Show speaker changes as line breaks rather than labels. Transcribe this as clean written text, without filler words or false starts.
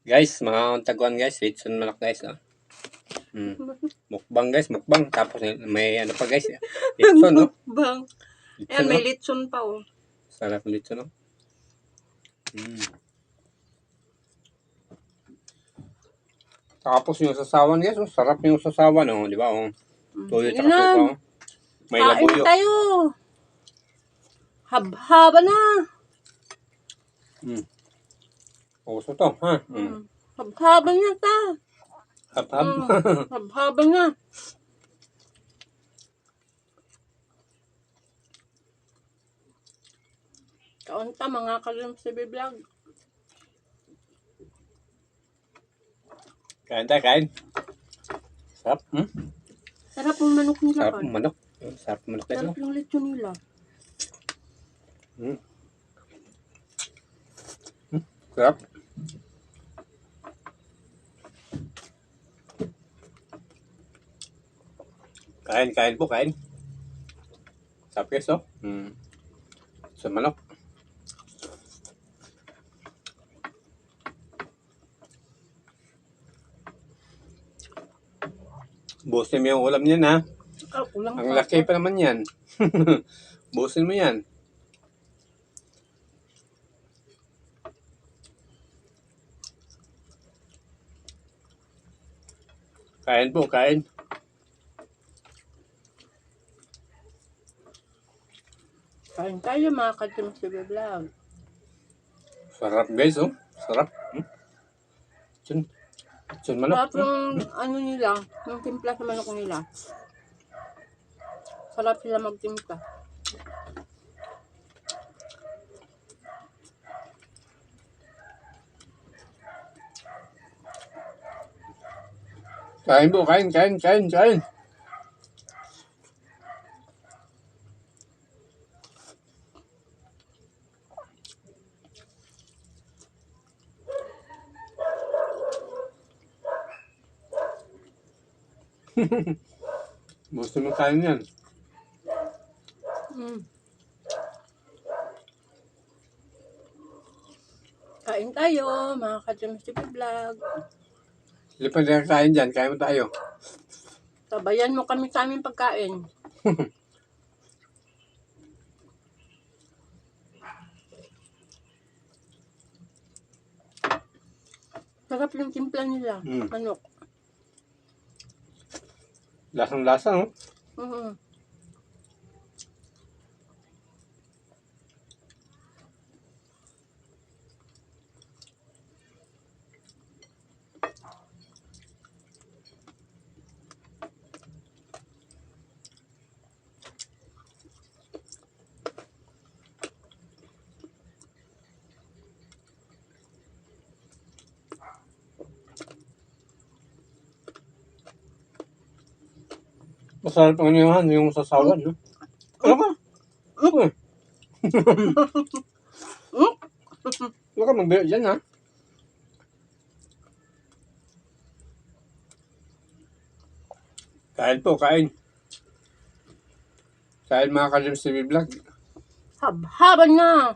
Guys, mga taguan guys, litson manok guys. Oh. Mukbang guys, mukbang. Tapos may ano pa guys, litson no.
Mukbang. Ayan, may litson pa oh.
Sarap litson no. Tapos yung sasawan guys, oh, sarap yung sasawan no, di ba? Oh. Tuyo at suka. Oh. May labuyo.
Kain tayo. Haba na.
Uso to, ha?
Haba na ta.
Hab-hab.
Haba na. Kaunta mga kalim sa vlog.
Kain tayo, kain. Sarap,
Sarap yung manok nila.
Sarap yung manok. Sarap yung manok nila.
Sarap yung lechon nila.
Sarap. Kain po, kain. Sarap guys, oh. Sa manok. Busin mo yung ulam niyan, ha? Ang laki pa naman yan. Busin mo yan. Kain po, kain.
Kain tayo mga kalim sa vlog.
Sarap guys, oh. Sarap. Manok.
Sarap yung ano nila, yung timpla sa manok nila. Sarap sila magtimpla.
Kain po, kain. Gusto mo kain yan.
Kain tayo, mga kalim sa vlog.
Lipan na kain dyan, kain mo tayo.
Tabayan mo kami sa aming pagkain. Sarap yung timpla nila, manok.
Lasang-lasa, no? Masarap ang iniwan, yung sasawan, no? Ano ka? Ano ka magbiyo dyan, ha? Kain po, kain. Kain mga kalim sa vlog.
Haba na.